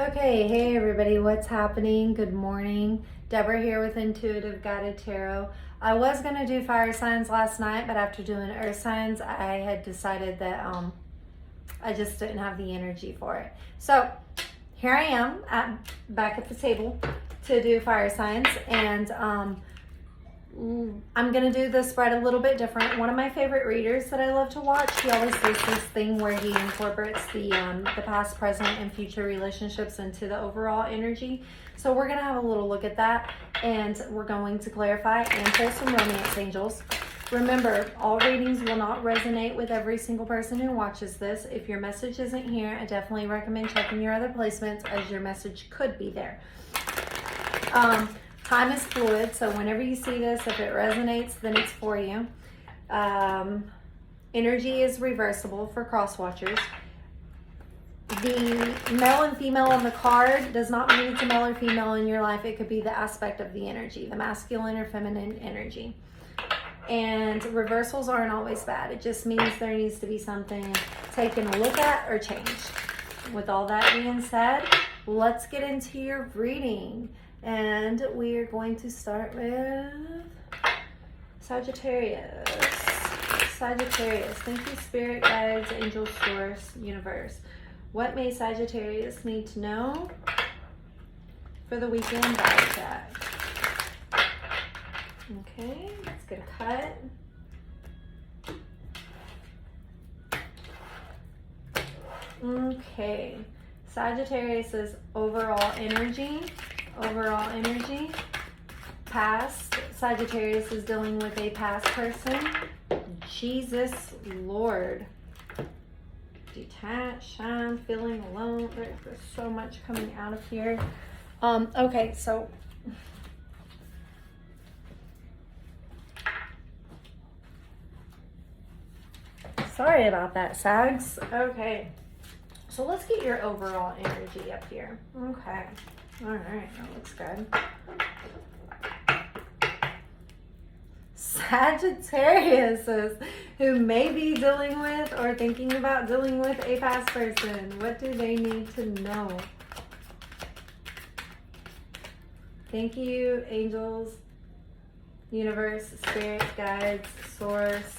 Okay, hey everybody, what's happening? Good morning. Deborah here with Intuitive Guided Tarot. I was going to do fire signs last night, but after doing earth signs, I had decided that I just didn't have the energy for it. So here I am back at the table to do fire signs, and I'm going to do the spread a little bit different. One of my favorite readers that I love to watch, he always does this thing where he incorporates the past, present, and future relationships into the overall energy. So we're going to have a little look at that, and we're going to clarify and pull some romance angels. Remember, all readings will not resonate with every single person who watches this. If your message isn't here, I definitely recommend checking your other placements, as your message could be there. Time is fluid, so whenever you see this, if it resonates, then it's for you. Energy is reversible for cross watchers. The male and female on the card does not mean it's a male or female in your life. It could be the aspect of the energy, the masculine or feminine energy. And reversals aren't always bad. It just means there needs to be something taken a look at or changed. With all that being said, let's get into your reading. And we are going to start with Sagittarius. Sagittarius. Thank you, Spirit, Guides, Angel, Source, Universe. What may Sagittarius need to know for the weekend vibe check? Okay, let's get a cut. Okay, Sagittarius's overall energy. Past. Sagittarius is dealing with a past person. Jesus Lord. Detached, shine, feeling alone. There's so much coming out of here. Okay, so sorry about that, Sags. Okay, so let's get your overall energy up here. Okay. All right, that looks good. Sagittarius who may be dealing with or thinking about dealing with a past person. What do they need to know? Thank you, angels, universe, spirit, guides, source.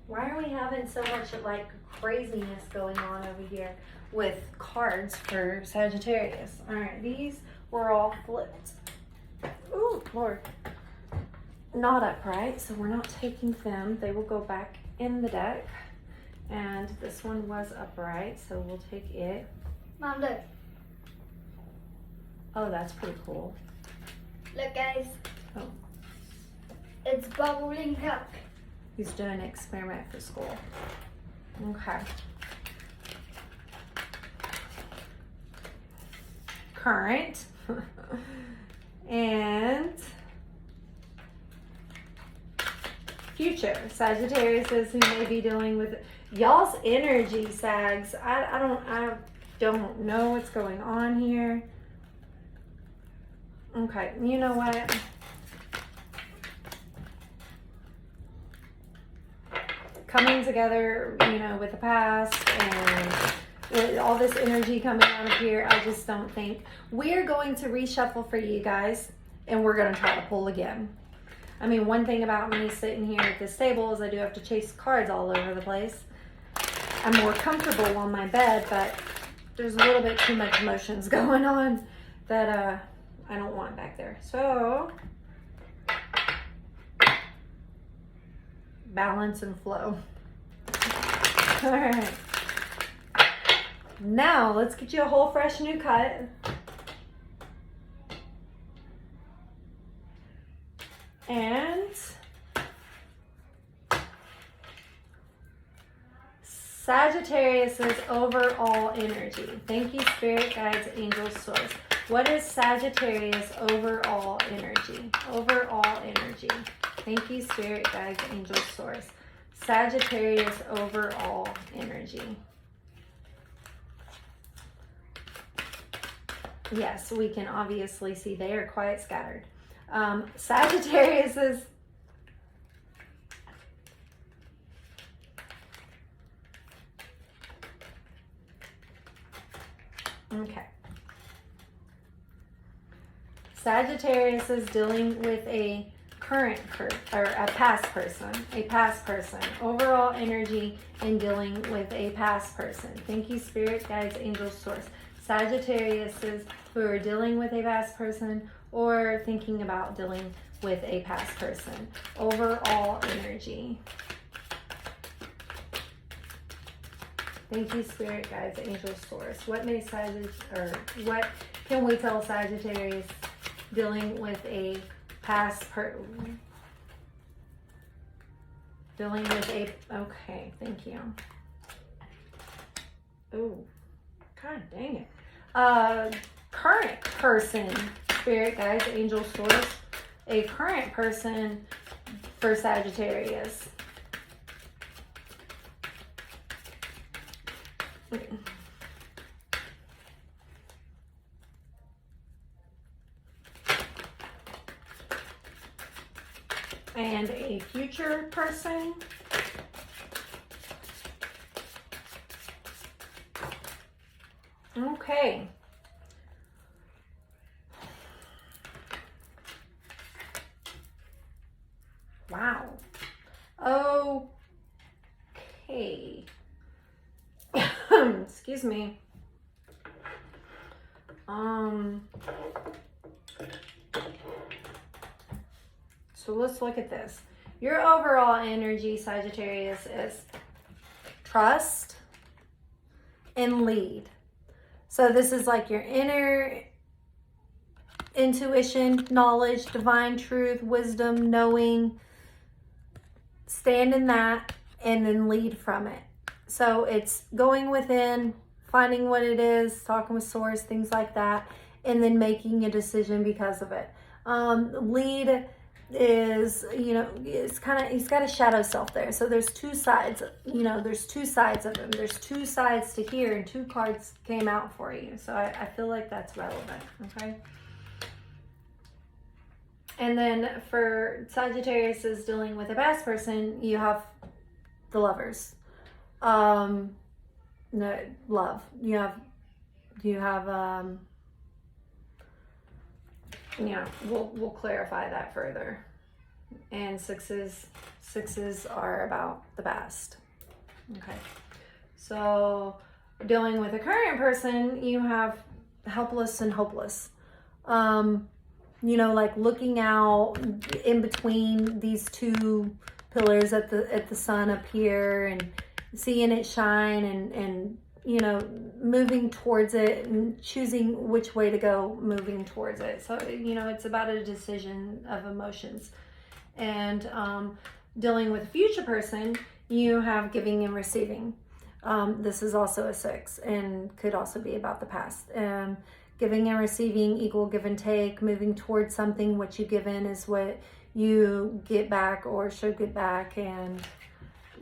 Why are we having so much like craziness going on over here with cards for Sagittarius? All right, these were all flipped. Ooh, Lord. Not upright, so we're not taking them. They will go back in the deck. And this one was upright, so we'll take it. Mom, look. Oh, that's pretty cool. Look, guys. Oh. It's bubbling up. He's doing an experiment for school. Okay. Current. And future. Sagittarius who may be dealing with y'all's energy, Sags. I don't know what's going on here. Okay, you know what? Coming together, you know, with the past and with all this energy coming out of here, I just don't think. We're going to reshuffle for you guys, and we're going to try to pull again. I mean, one thing about me sitting here at this table is I do have to chase cards all over the place. I'm more comfortable on my bed, but there's a little bit too much emotions going on that I don't want back there. So balance and flow. All right. Now let's get you a whole fresh new cut. And Sagittarius's overall energy. Thank you, Spirit, Guides, Angels, Source. What is Sagittarius overall energy? Overall energy. Thank you, Spirit, Guides, Angels, Source. Sagittarius overall energy. Yes, we can obviously see they are quite scattered. Sagittarius is Okay. Sagittarius is dealing with a or a past person. Overall energy in dealing with a past person. Thank you, Spirit, Guides, Angels, Source. Sagittariuses who are dealing with a past person or thinking about dealing with a past person. Overall energy. Thank you, Spirit, Guides, Angels, Source. What what can we tell Sagittarius dealing with a past okay, thank you. Oh, God dang it. Current person, Spirit, Guides, Angels, Source. A current person for Sagittarius. And a future person. Okay. Wow. Okay. Excuse me. So let's look at this. Your overall energy, Sagittarius, is trust and lead. So this is like your inner intuition, knowledge, divine truth, wisdom, knowing. Stand in that and then lead from it. So it's going within, finding what it is, talking with Source, things like that, and then making a decision because of it. Lead is, it's kind of, he's got a shadow self there. So there's two sides, there's two sides of him. There's two sides to here, and two cards came out for you. So I feel like that's relevant, okay? And then for Sagittarius is dealing with a past person, you have the Lovers. No, love. You have we'll clarify that further. And sixes are about the past. Okay. So dealing with a current person, you have helpless and hopeless. Like looking out in between these two pillars at the sun up here and seeing it shine and moving towards it and choosing which way to go moving towards it. So, it's about a decision of emotions. And dealing with a future person, you have giving and receiving. This is also a 6 and could also be about the past. Giving and receiving equal give and take, moving towards something. What you give in is what you get back or should get back, and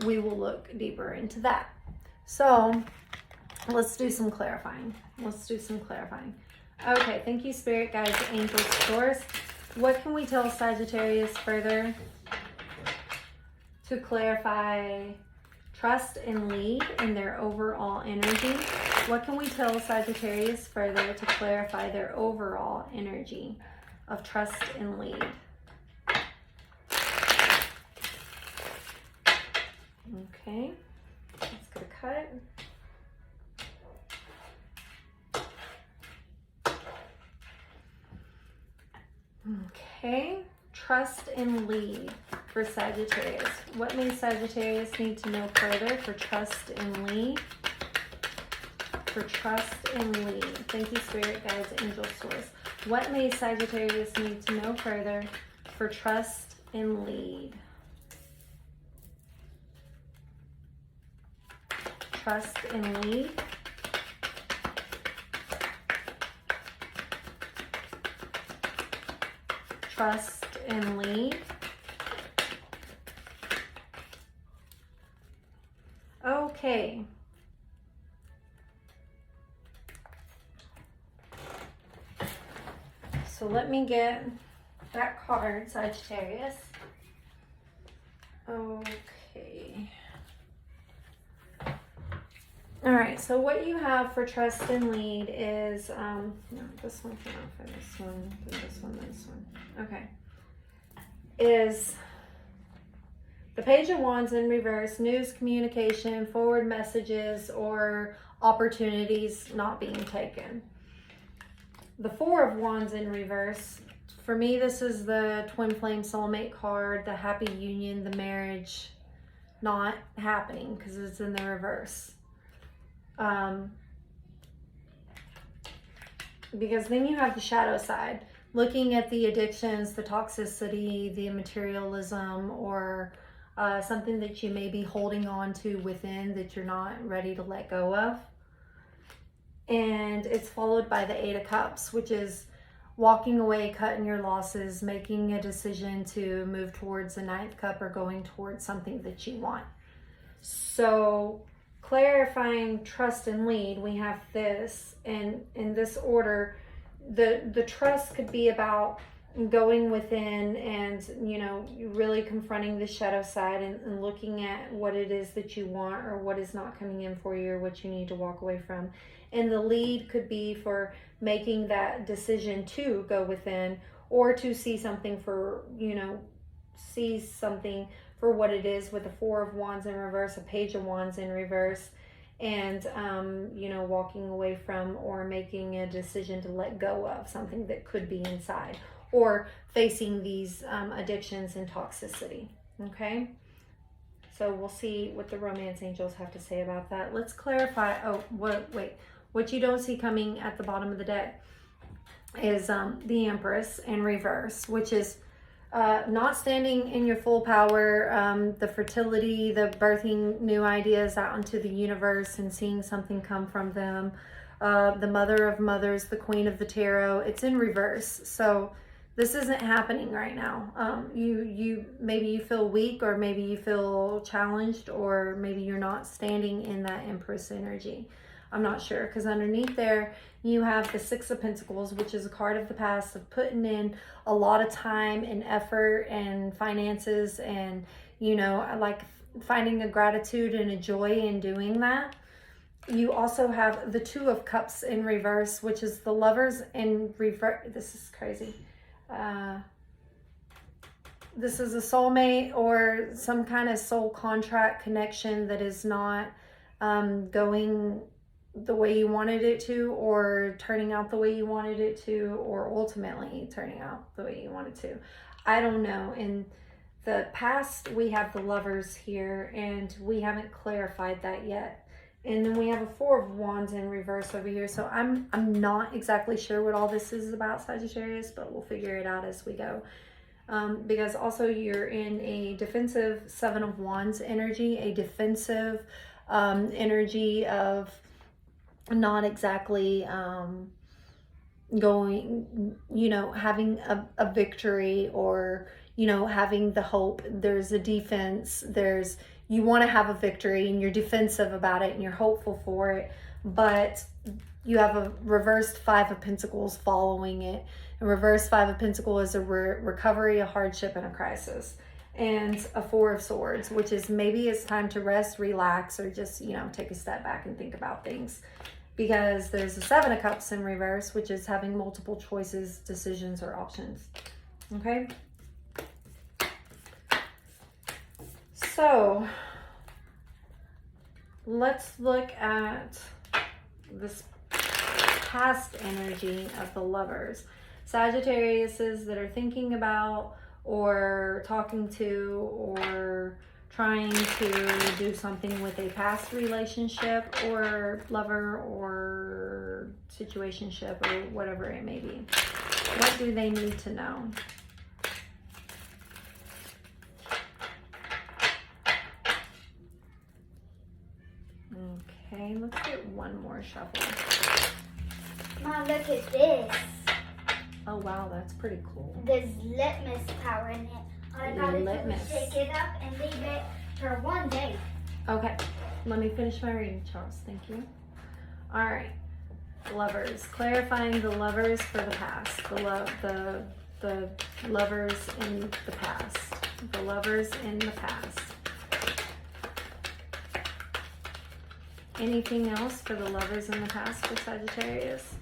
we will look deeper into that. So let's do some clarifying. Okay, thank you, Spirit, Guides, Angels, Source. What can we tell Sagittarius further to clarify trust and lead in their overall energy? What can we tell Sagittarius further to clarify their overall energy of trust and lead? Okay, let's get a cut. Okay, trust and lead for Sagittarius. What may Sagittarius need to know further for trust and lead? Thank you, Spirit, Guides, Angels, Source. What may Sagittarius need to know further for trust and lead? Trust and lead. Trust and lead. Okay. So let me get that card, Sagittarius. Okay. All right, so what you have for trust and lead is, no, this one came off, and this one, then this one, then this one. Okay. Is the Page of Wands in reverse, news, communication, forward messages, or opportunities not being taken. The Four of Wands in reverse, for me, this is the twin flame soulmate card, the happy union, the marriage not happening because it's in the reverse. Because then you have the shadow side, looking at the addictions, the toxicity, the materialism, or something that you may be holding on to within that you're not ready to let go of. And it's followed by the Eight of Cups, which is walking away, cutting your losses, making a decision to move towards the Ninth Cup or going towards something that you want. So clarifying trust and lead, we have this, and in this order, the trust could be about going within and, you know, really confronting the shadow side and looking at what it is that you want or what is not coming in for you or what you need to walk away from. And the lead could be for making that decision to go within or to see something for, you know, see something for what it is with the Four of Wands in reverse, a Page of Wands in reverse, and, you know, walking away from or making a decision to let go of something that could be inside or facing these addictions and toxicity. Okay. So we'll see what the romance angels have to say about that. Let's clarify. Oh, wait. What you don't see coming at the bottom of the deck is the Empress in reverse, which is not standing in your full power, the fertility, the birthing new ideas out into the universe and seeing something come from them. The Mother of Mothers, the Queen of the Tarot, it's in reverse. So this isn't happening right now. Maybe you feel weak, or maybe you feel challenged, or maybe you're not standing in that Empress energy. I'm not sure, because underneath there you have the Six of Pentacles, which is a card of the past of putting in a lot of time and effort and finances and, you know, like finding a gratitude and a joy in doing that. You also have the Two of Cups in reverse, which is the Lovers in reverse. This is crazy. This is a soulmate or some kind of soul contract connection that is not going the way you wanted it to, or turning out the way you wanted it to, or ultimately turning out the way you wanted to. I don't know. In the past, we have the Lovers here, and we haven't clarified that yet. And then we have a Four of Wands in reverse over here. So I'm not exactly sure what all this is about, Sagittarius, but we'll figure it out as we go. Because also you're in a defensive Seven of Wands energy, a defensive energy of not exactly going, you know, having a victory, or, you know, having the hope. There's a defense, you want to have a victory and you're defensive about it and you're hopeful for it, but you have a reversed Five of Pentacles following it. A reversed Five of Pentacles is a recovery, a hardship, and a crisis. And a Four of Swords, which is maybe it's time to rest, relax, or just, you know, take a step back and think about things. Because there's a Seven of Cups in reverse, which is having multiple choices, decisions, or options. Okay? So, let's look at this past energy of the Lovers. Sagittariuses that are thinking about or talking to or trying to do something with a past relationship or lover or situationship or whatever it may be. What do they need to know? Okay, let's get one more shuffle. Mom, look at this. Oh wow, that's pretty cool. There's litmus powder in it. All I gotta do Litmus. is shake it up and leave it for 1 day. Okay, let me finish my reading, Charles. Thank you. All right, Lovers. Clarifying the Lovers for the past. The Lovers in the past. The Lovers in the past. Anything else for the lovers in the past for Sagittarius?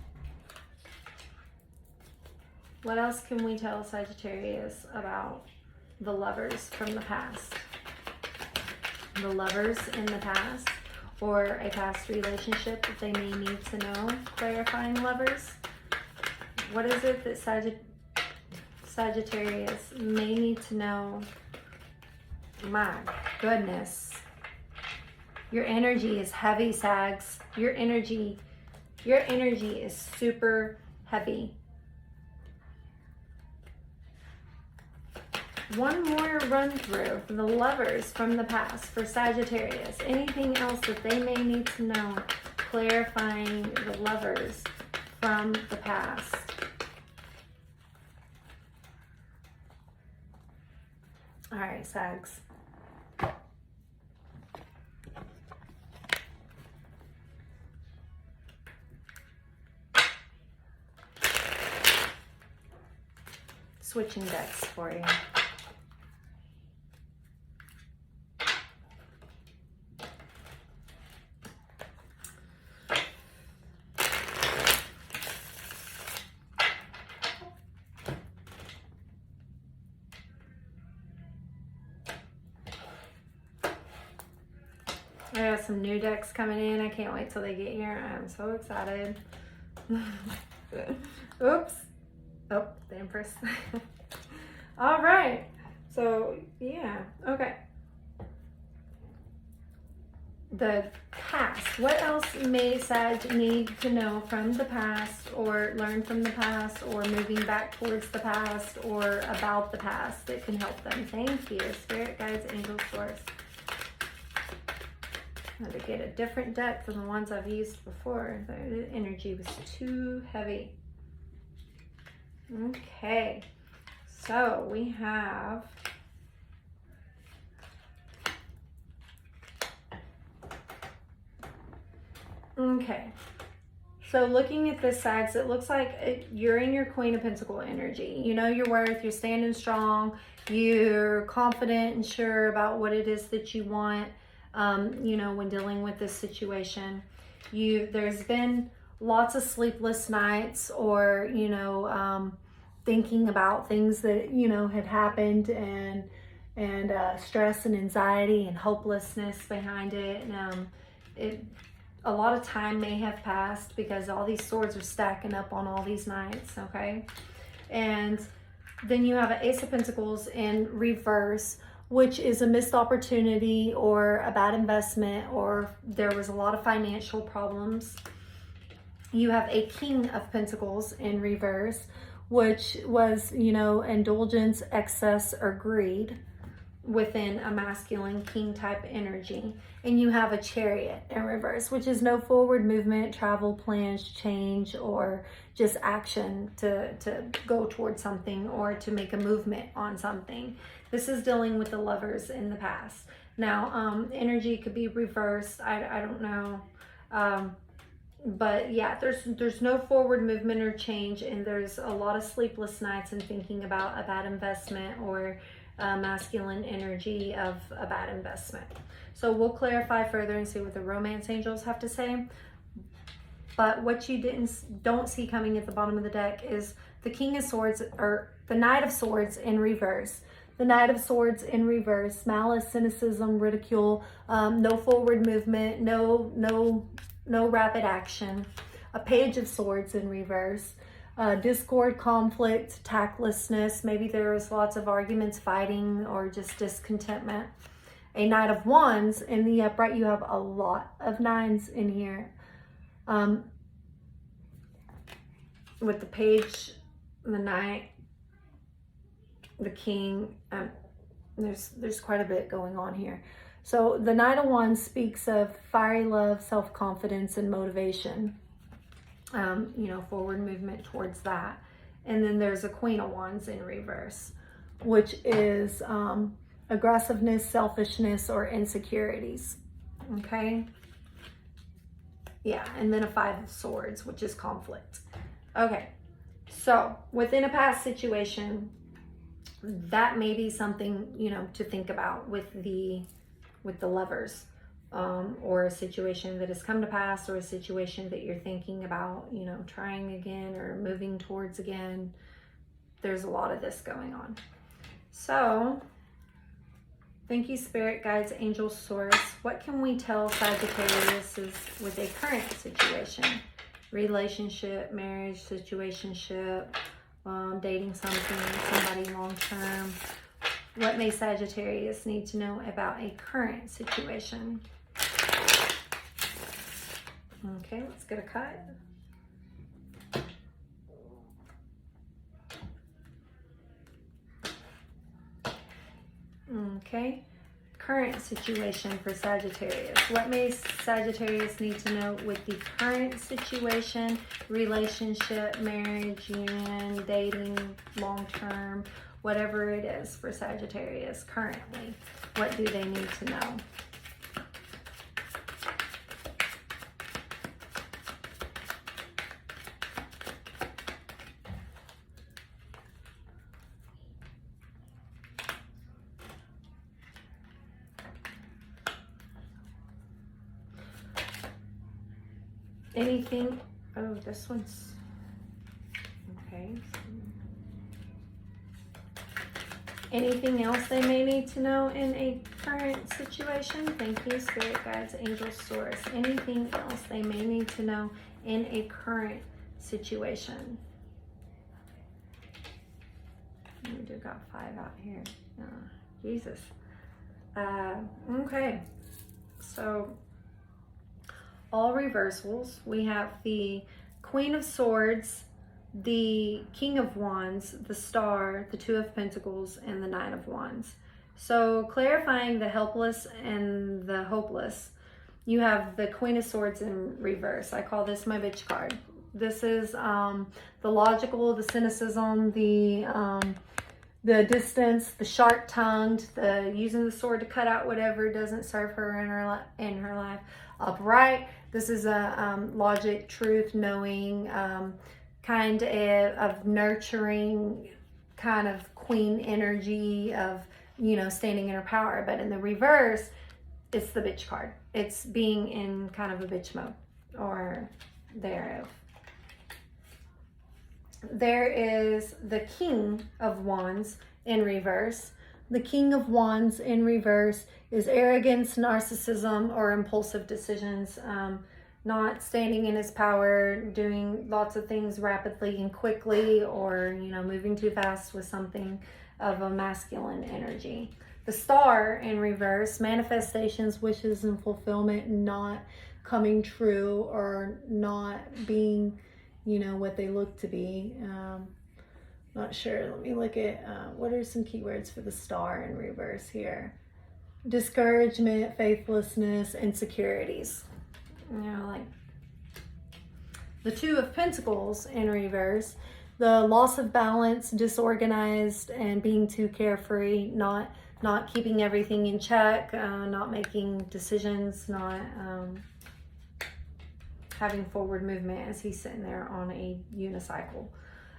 What else can we tell Sagittarius about the lovers from the past? The lovers in the past, or a past relationship that they may need to know, clarifying lovers. What is it that Sagittarius may need to know? My goodness. Your energy is heavy, Sags. Your energy is super heavy. One more run through for the lovers from the past for Sagittarius. Anything else that they may need to know, clarifying the lovers from the past. All right, Sags. Switching decks for you. I got some new decks coming in. I can't wait till they get here. I'm so excited. Oops. Oh, the Empress. All right. So, yeah. Okay. The past. What else may Sag need to know from the past, or learn from the past, or moving back towards the past, or about the past that can help them? Thank you. Spirit, guides, angels, source. I had to get a different deck than the ones I've used before. The energy was too heavy. Okay, so we have so looking at this, Sags, it looks like you're in your Queen of Pentacle energy. You know your worth, you're standing strong, you're confident and sure about what it is that you want, you know, when dealing with this situation. There's been lots of sleepless nights, or, you know, thinking about things that, you know, had happened, and stress and anxiety and hopelessness behind it. A lot of time may have passed because all these swords are stacking up on all these nights, okay? And then you have an Ace of Pentacles in reverse, which is a missed opportunity or a bad investment, or there was a lot of financial problems. You have a King of Pentacles in reverse, which was, you know, indulgence, excess, or greed within a masculine king type energy. And you have a Chariot in reverse, which is no forward movement, travel plans, change, or just action to go towards something or to make a movement on something. This is dealing with the lovers in the past. Now, energy could be reversed. I don't know. But yeah, there's no forward movement or change, and there's a lot of sleepless nights and thinking about a bad investment or masculine energy of a bad investment. So we'll clarify further and see what the romance angels have to say. But what you don't see coming at the bottom of the deck is the King of Swords, or the Knight of Swords in reverse. The Knight of Swords in reverse, malice, cynicism, ridicule, no forward movement, no rapid action. A Page of Swords in reverse, discord, conflict, tactlessness. Maybe there was lots of arguments, fighting, or just discontentment. A Knight of Wands in the upright. You have a lot of nines in here. With the Page, the Knight, the King, there's quite a bit going on here. So the Knight of Wands speaks of fiery love, self-confidence, and motivation. You know, forward movement towards that. And then there's a Queen of Wands in reverse, which is aggressiveness, selfishness, or insecurities. Okay? Yeah, and then a Five of Swords, which is conflict. Okay, so within a past situation, that may be something, you know, to think about with the lovers. or a situation that has come to pass, or a situation that you're thinking about, you know, trying again or moving towards again. There's a lot of this going on. So thank you, Spirit Guides, Angels, Source. What can we tell Sagittarius is with a current situation? Relationship, marriage, situationship, dating somebody long term. What may Sagittarius need to know about a current situation? Okay, let's get a cut. Okay, current situation for Sagittarius. What may Sagittarius need to know with the current situation, relationship, marriage, union, dating, long-term, whatever it is for Sagittarius currently? What do they need to know? Anything? Oh, this one's okay. Anything else they may need to know in a current situation? Thank you, Spirit Guides, Angels, Source. Anything else they may need to know in a current situation? We do got 5 out here. Jesus. Okay. So all reversals. We have the Queen of Swords, the King of Wands, the Star, the Two of Pentacles, and the Nine of Wands. So clarifying the helpless and the hopeless, you have the Queen of Swords in reverse. I call this my bitch card. This is the logical, the cynicism, the distance, the sharp-tongued, the using the sword to cut out whatever doesn't serve her in her life. Upright. This is a logic, truth, knowing, kind of nurturing, kind of queen energy of, you know, standing in her power. But in the reverse, it's the bitch card. It's being in kind of a bitch mode or thereof. There is the King of Wands in reverse. The King of Wands in reverse is arrogance, narcissism, or impulsive decisions. Not standing in his power, doing lots of things rapidly and quickly, or, you know, moving too fast with something of a masculine energy. The Star in reverse, manifestations, wishes, and fulfillment not coming true or not being, you know, what they look to be. Not sure. Let me look at what are some keywords for the Star in reverse here. Discouragement, faithlessness, insecurities. You know, like the Two of Pentacles in reverse, the loss of balance, disorganized, and being too carefree, not keeping everything in check, not making decisions, not having forward movement as he's sitting there on a unicycle.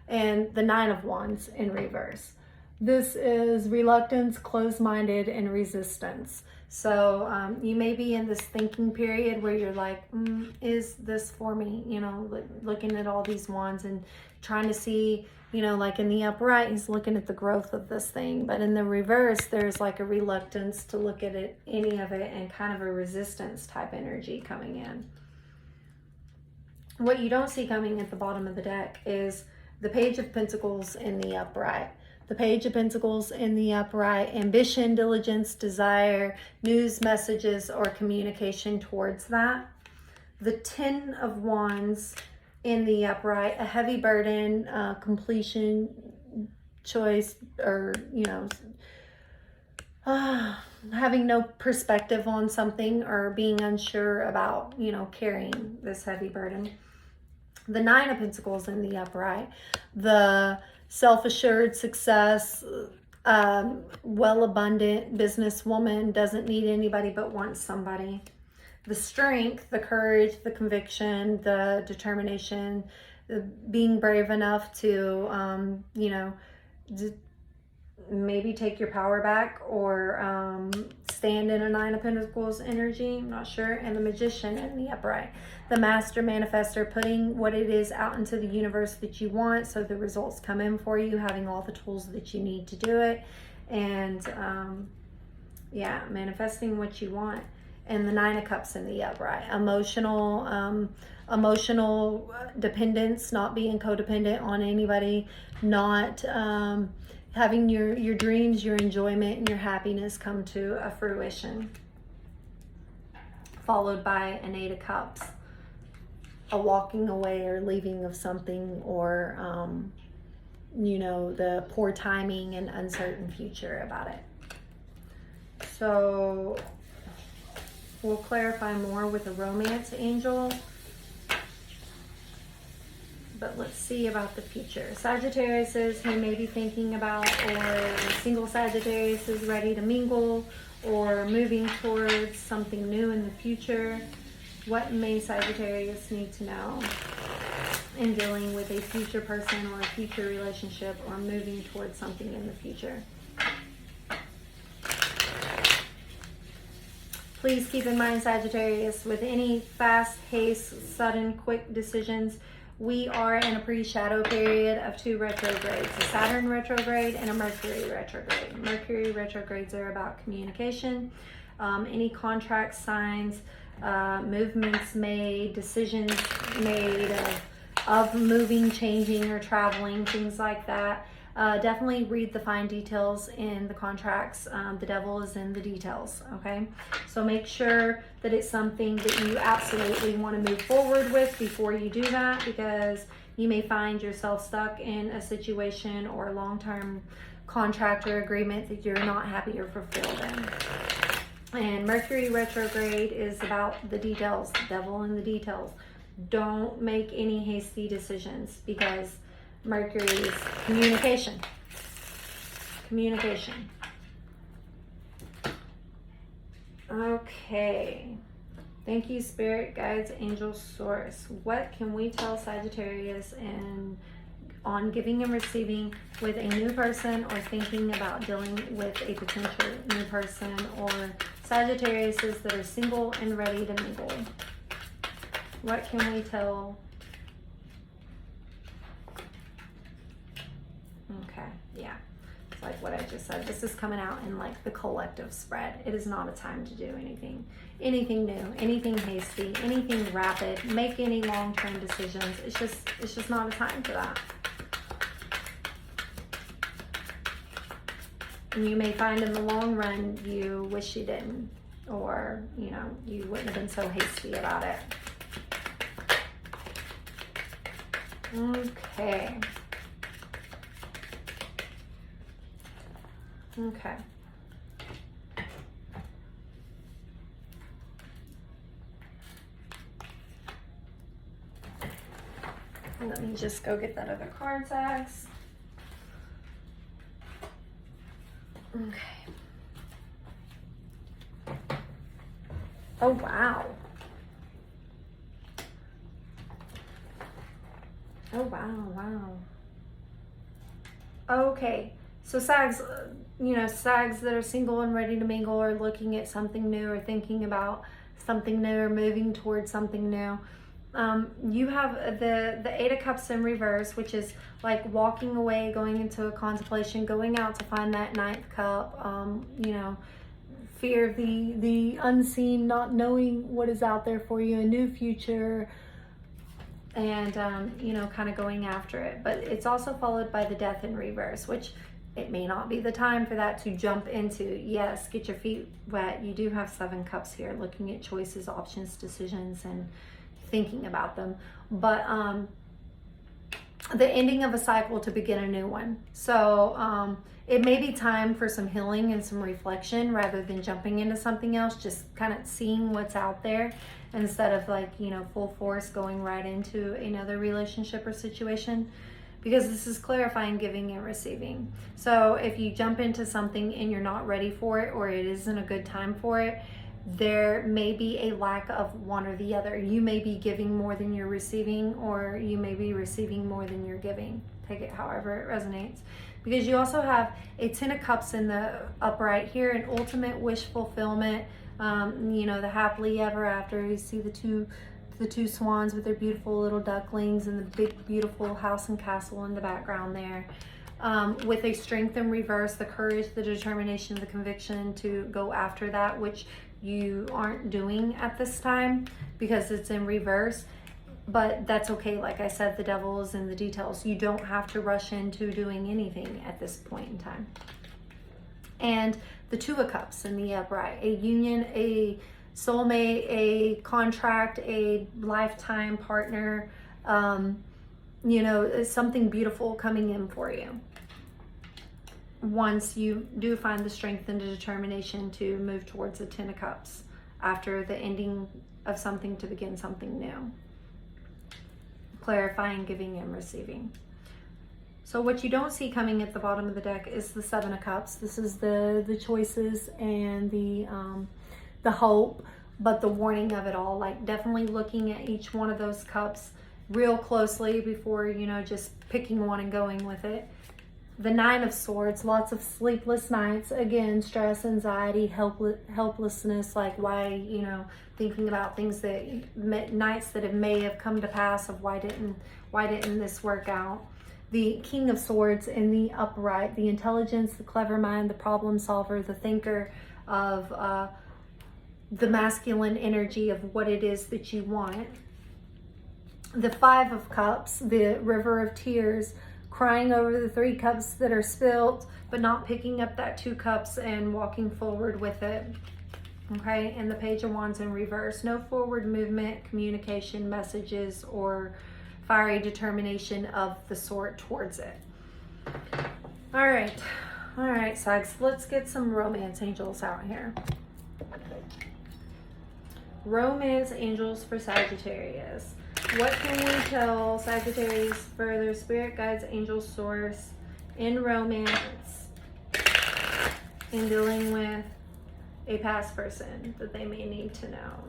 And the Nine of Wands in reverse. This is reluctance, closed-minded, and resistance. So you may be in this thinking period where you're like, is this for me? You know, looking at all these wands and trying to see, you know, like in the upright, he's looking at the growth of this thing. But in the reverse, there's like a reluctance to look at it, any of it, and kind of a resistance type energy coming in. What you don't see coming at the bottom of the deck is the Page of Pentacles in the upright. The Page of Pentacles in the upright, ambition, diligence, desire, news, messages, or communication towards that. The Ten of Wands in the upright, a heavy burden, completion, choice, or, you know, having no perspective on something or being unsure about, you know, carrying this heavy burden. The Nine of Pentacles in the upright, the self-assured success, well-abundant businesswoman, doesn't need anybody but wants somebody. The Strength, the courage, the conviction, the determination, the being brave enough to, you know, maybe take your power back or stand in a Nine of Pentacles energy, I'm not sure, and the Magician in the upright. The Master Manifestor, putting what it is out into the universe that you want, so the results come in for you, having all the tools that you need to do it, and yeah, manifesting what you want. And the Nine of Cups in the upright. Emotional dependence, not being codependent on anybody, not having your dreams, your enjoyment, and your happiness come to a fruition. Followed by an Eight of Cups. A walking away or leaving of something, or you know, the poor timing and uncertain future about it. So we'll clarify more with a romance angel. But let's see about the future. Sagittarius is who may be thinking about, or single Sagittarius is ready to mingle or moving towards something new in the future. What may Sagittarius need to know in dealing with a future person or a future relationship, or moving towards something in the future? Please keep in mind, Sagittarius, with any fast, haste, sudden, quick decisions, we are in a pre-shadow period of 2 retrogrades, a Saturn retrograde and a Mercury retrograde. Mercury retrogrades are about communication, any contract signs, movements made, decisions made of moving, changing, or traveling, things like that. Definitely read the fine details in the contracts. The devil is in the details, okay? So make sure that it's something that you absolutely want to move forward with before you do that, because you may find yourself stuck in a situation or a long-term contract or agreement that you're not happy or fulfilled in. And Mercury retrograde is about the details, the devil in the details. Don't make any hasty decisions, because Mercury is communication. Communication. Okay. Thank you, Spirit, Guides, Angels, Source. What can we tell Sagittarius on giving and receiving with a new person, or thinking about dealing with a potential new person, or Sagittariuses that are single and ready to mingle? What can we tell? Okay, yeah, it's like what I just said. This is coming out in like the collective spread. It is not a time to do anything new, anything hasty, anything rapid, make any long-term decisions. It's just not a time for that. And you may find in the long run you wish you didn't, or you know, you wouldn't have been so hasty about it. Okay. Okay. Let me just go get that other card, Sags. Okay. Oh, wow. Oh, wow. Okay. So Sags, you know, Sags that are single and ready to mingle, or looking at something new, or thinking about something new, or moving towards something new. You have the Eight of Cups in reverse, which is like walking away, going into a contemplation, going out to find that Ninth Cup, you know, fear of the unseen, not knowing what is out there for you, a new future, and, you know, kind of going after it. But it's also followed by the Death in reverse, which it may not be the time for that to jump into. Yes, get your feet wet. You do have 7 cups here, looking at choices, options, decisions, and thinking about them. But the ending of a cycle to begin a new one. So it may be time for some healing and some reflection, rather than jumping into something else, just kind of seeing what's out there, instead of like, you know, full force going right into another relationship or situation. Because this is clarifying giving and receiving. So if you jump into something and you're not ready for it, or it isn't a good time for it, there may be a lack of one or the other. You may be giving more than you're receiving, or you may be receiving more than you're giving. Take it however it resonates. Because you also have a 10 of Cups in the upright here, an ultimate wish fulfillment. You know, the happily ever after. You see the two swans with their beautiful little ducklings and the big beautiful house and castle in the background there. With a strength in reverse, the courage, the determination, the conviction to go after that, which you aren't doing at this time because it's in reverse. But that's okay. Like I said, the devil is in the details. You don't have to rush into doing anything at this point in time. And the 2 of Cups in the upright, a union, a soulmate, a contract, a lifetime partner, you know, something beautiful coming in for you. Once you do find the strength and the determination to move towards the 10 of Cups after the ending of something to begin something new. Clarifying, giving, and receiving. So what you don't see coming at the bottom of the deck is the 7 of Cups. This is the choices and the hope, but the warning of it all. Like definitely looking at each one of those cups real closely before, you know, just picking one and going with it. The 9 of Swords, lots of sleepless nights. Again, stress, anxiety, helplessness. Like why, you know, thinking about things that nights that may have come to pass of why didn't this work out. The King of Swords in the upright, the intelligence, the clever mind, the problem solver, the thinker of the masculine energy of what it is that you want. The 5 of Cups, the River of Tears, crying over the 3 cups that are spilt, but not picking up that 2 cups and walking forward with it. Okay, and the Page of Wands in reverse. No forward movement, communication, messages, or fiery determination of the sort towards it. All right, Sags, let's get some romance angels out here. Romance angels for Sagittarius. What can we tell Sagittarius for their spirit guides, angel source in romance in dealing with a past person that they may need to know?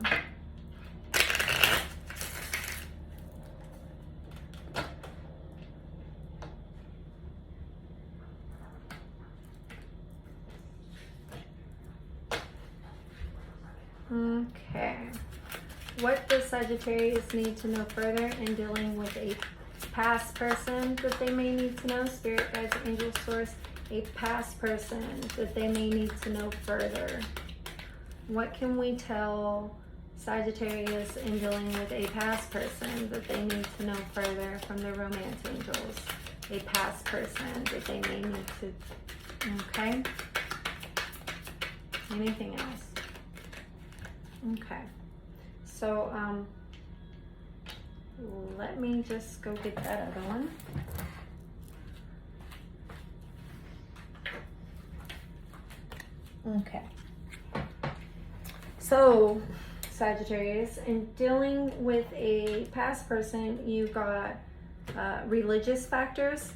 Okay. What does Sagittarius need to know further in dealing with a past person that they may need to know? Spirit guides, angel source, a past person that they may need to know further. What can we tell Sagittarius in dealing with a past person that they need to know further from the romance angels? A past person that they may need to, okay? Anything else? Okay. So, let me just go get that other one. Okay. So, Sagittarius, in dealing with a past person, you got religious factors.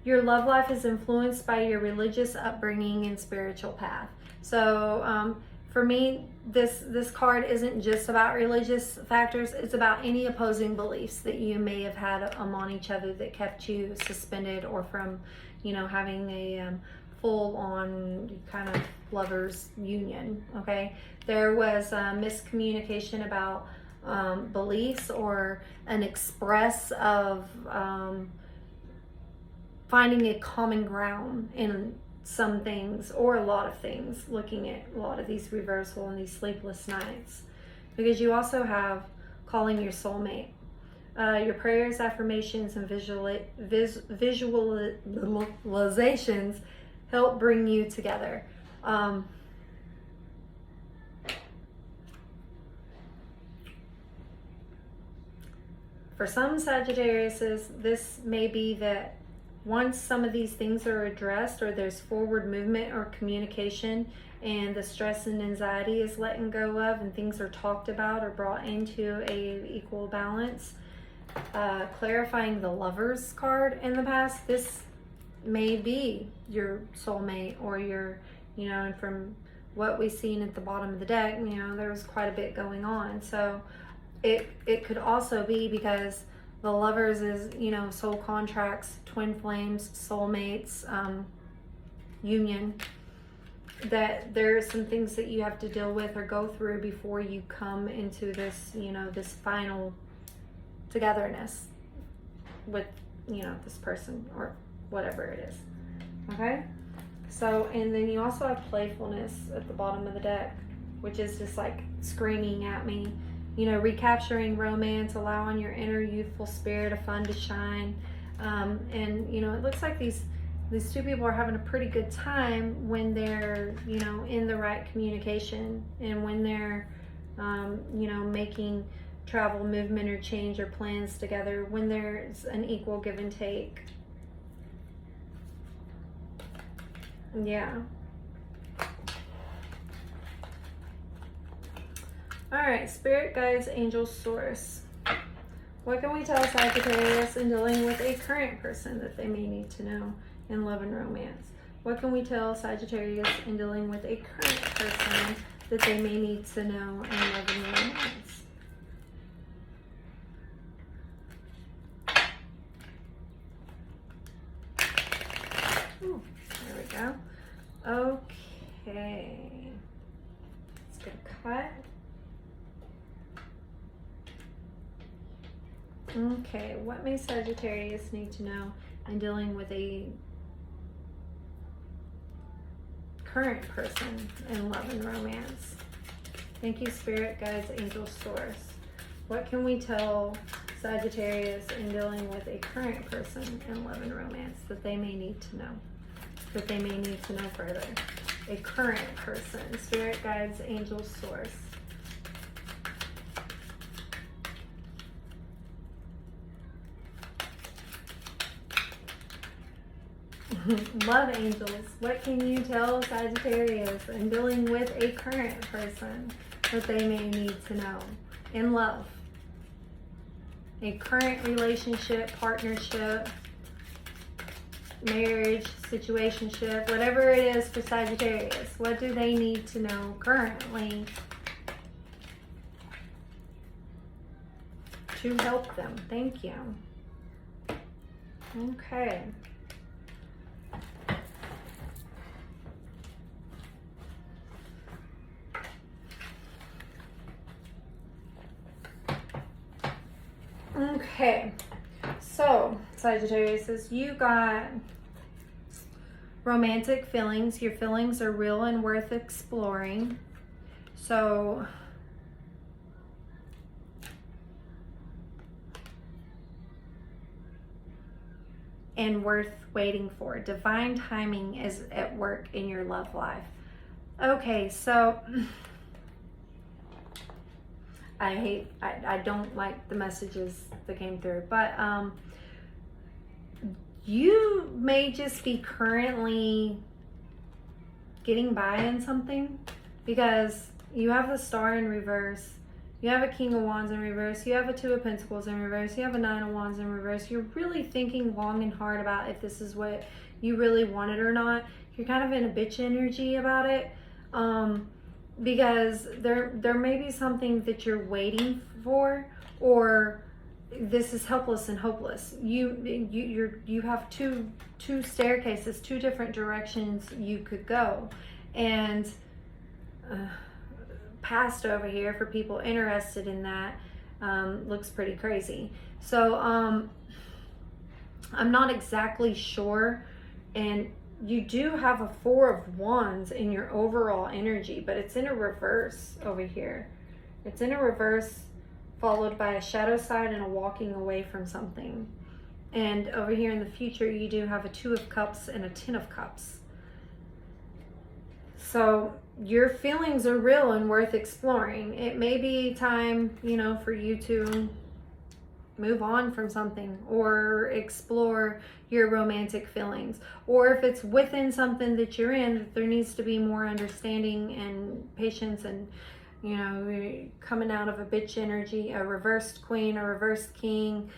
Your love life is influenced by your religious upbringing and spiritual path. So, for me, this card isn't just about religious factors. It's about any opposing beliefs that you may have had among each other that kept you suspended or from, you know, having a full-on kind of lovers union, okay? There was miscommunication about beliefs or an express of finding a common ground in some things or a lot of things, looking at a lot of these reversal and these sleepless nights. Because you also have calling your soulmate. Your prayers, affirmations, and visualizations help bring you together. For some Sagittariuses, this may be that once some of these things are addressed or there's forward movement or communication and the stress and anxiety is letting go of and things are talked about or brought into a equal balance, clarifying the Lovers card in the past, this may be your soulmate or your, you know, and from what we've seen at the bottom of the deck, you know, there was quite a bit going on. So it could also be because the Lovers is, you know, soul contracts, twin flames, soulmates, union, that there are some things that you have to deal with or go through before you come into this, you know, this final togetherness with, you know, this person or whatever it is. Okay? So, and then you also have playfulness at the bottom of the deck, which is just like screaming at me. You know, recapturing romance, allowing your inner youthful spirit of fun to shine. And, you know, it looks like these two people are having a pretty good time when they're, you know, in the right communication, and when they're, you know, making travel, movement, or change or plans together, when there's an equal give and take. Yeah. All right, spirit guides, angels, source. What can we tell Sagittarius in dealing with a current person that they may need to know in love and romance? What can we tell Sagittarius in dealing with a current person that they may need to know in love and romance? Ooh, there we go. Okay. Let's get a cut. Okay, what may Sagittarius need to know in dealing with a current person in love and romance? Thank you, spirit guides, angel, source. What can we tell Sagittarius in dealing with a current person in love and romance that they may need to know? That they may need to know further. A current person, spirit guides, angel, source. Love angels, what can you tell Sagittarius in dealing with a current person that they may need to know in love? A current relationship, partnership, marriage, situationship, whatever it is for Sagittarius, what do they need to know currently to help them? Thank you. Okay. Okay, so Sagittarius says you got romantic feelings. Your feelings are real and worth exploring. So and worth waiting for. Divine timing is at work in your love life. Okay, so I don't like the messages that came through, but you may just be currently getting by in something, because you have the Star in reverse, you have a King of Wands in reverse, you have a Two of Pentacles in reverse, you have a Nine of Wands in reverse. You're really thinking long and hard about if this is what you really wanted or not. You're kind of in a bitch energy about it. Because there may be something that you're waiting for, or this is helpless and hopeless. You have two staircases, two different directions you could go, and past over here for people interested in that looks pretty crazy. So I'm not exactly sure, and you do have a Four of Wands in your overall energy, but it's in a reverse over here. It's in a reverse, followed by a shadow side and a walking away from something. And over here in the future, you do have a Two of Cups and a Ten of Cups. So your feelings are real and worth exploring. It may be time, you know, for you to move on from something or explore your romantic feelings, or if it's within something that you're in, there needs to be more understanding and patience, and you know, coming out of a bitch energy, a reversed queen, a reversed king,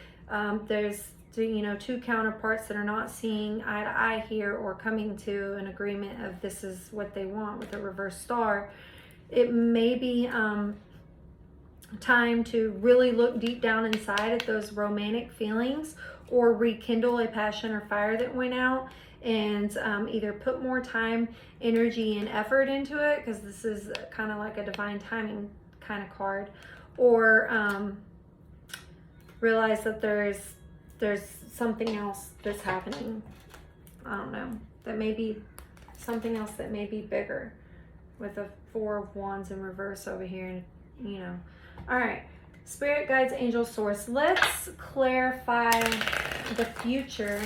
there's two counterparts that are not seeing eye to eye here or coming to an agreement of this is what they want with a reverse star. It may be time to really look deep down inside at those romantic feelings, or rekindle a passion or fire that went out, and either put more time, energy, and effort into it, because this is kind of like a divine timing kind of card, or realize that there's something else that's happening. I don't know. That may be something else that may be bigger, with a 4 of Wands in reverse over here, and All right, Spirit Guides, Angel Source. Let's clarify the future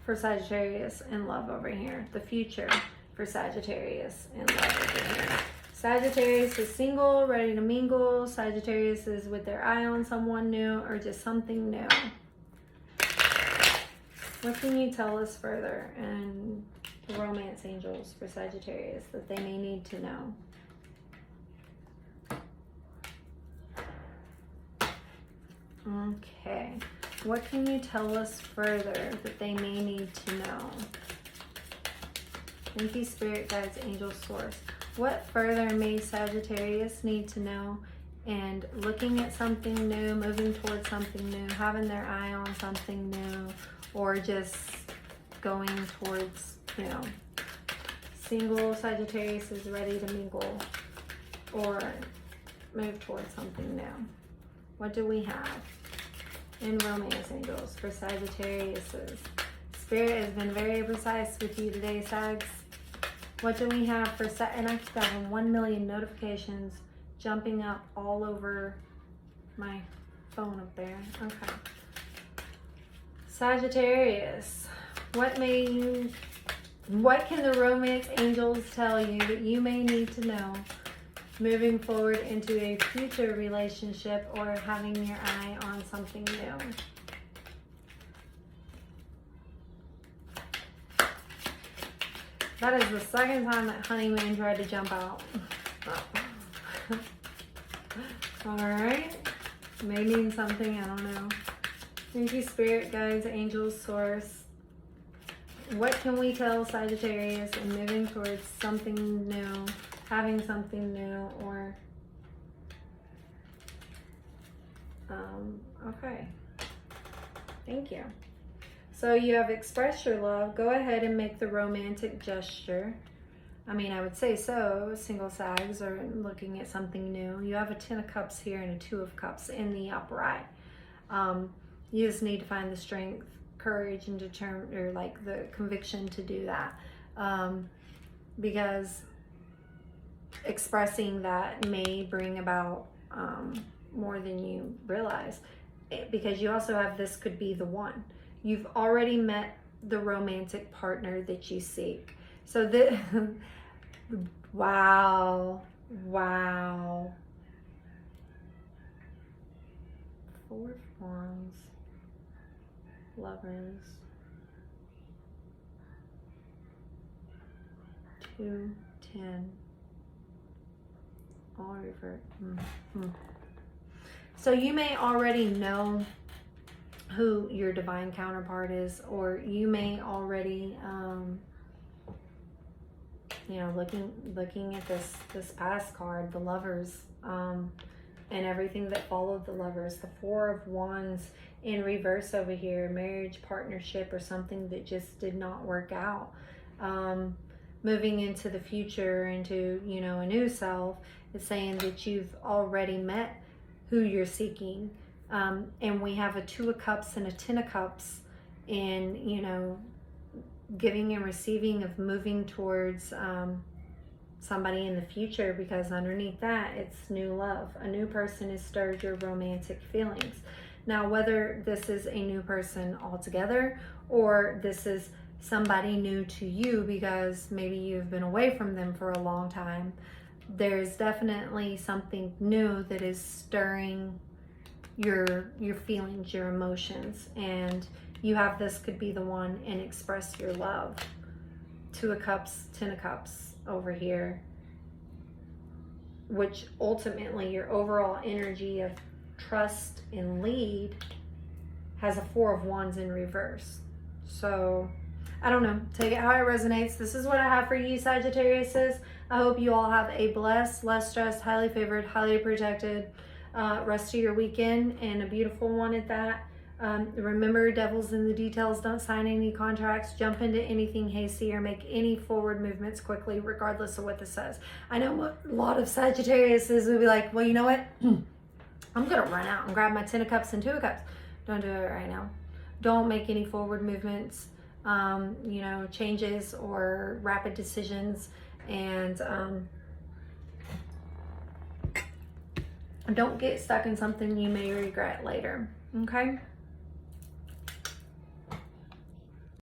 for Sagittarius in love over here. The future for Sagittarius in love over here. Sagittarius is single, ready to mingle. Sagittarius is with their eye on someone new, or just something new. What can you tell us further in the romance angels for Sagittarius that they may need to know? Okay. What can you tell us further that they may need to know? Thank you, Spirit Guides, Angel Source. What further may Sagittarius need to know? And looking at something new, moving towards something new, having their eye on something new, or just going towards, single Sagittarius is ready to mingle or move towards something new. What do we have in romance angels for Sagittariuses? Spirit has been very precise with you today, Sags. What do we have for and I keep having 1 million notifications jumping up all over my phone up there. Okay. Sagittarius, what can the romance angels tell you that you may need to know moving forward into a future relationship or having your eye on something new? That is the second time that honeymoon tried to jump out. Alright. May mean something, I don't know. Thank you, Spirit Guides, Angels, Source. What can we tell Sagittarius in moving towards something new, having something new, or... okay. Thank you. So you have expressed your love. Go ahead and make the romantic gesture. I mean, I would say so. Single Sags are looking at something new. You have a 10 of Cups here and a 2 of Cups in the upright. You just need to find the strength, courage, and the conviction to do that. Because expressing that may bring about more than you realize. Because you also have this could be the one. You've already met the romantic partner that you seek. So wow. 4 of Wands, Lovers, 2, 10, all revert. So you may already know who your divine counterpart is, or you may already looking at this past card, the Lovers, and everything that followed the Lovers, the 4 of Wands in reverse over here, marriage, partnership, or something that just did not work out. Moving into the future, into a new self, it's saying that you've already met who you're seeking. And we have a 2 of Cups and a 10 of Cups, and giving and receiving, of moving towards somebody in the future, because underneath that it's new love. A new person has stirred your romantic feelings. Now, whether this is a new person altogether, or this is somebody new to you because maybe you've been away from them for a long time, there's definitely something new that is stirring your feelings, your emotions, and you have this could be the one, and express your love. 2 of Cups, 10 of Cups over here, which ultimately your overall energy of trust and lead has a 4 of Wands in reverse. So I don't know, take it how it resonates. This is what I have for you, Sagittarius. I hope you all have a blessed, less stressed, highly favored, highly protected rest of your weekend, and a beautiful one at that. Remember, devil's in the details. Don't sign any contracts, jump into anything hasty, or make any forward movements quickly, regardless of what this says. I know a lot of Sagittarius will be like, well, you know what? I'm going to run out and grab my 10 of Cups and 2 of Cups. Don't do it right now. Don't make any forward movements, you know, changes or rapid decisions. And don't get stuck in something you may regret later. Okay?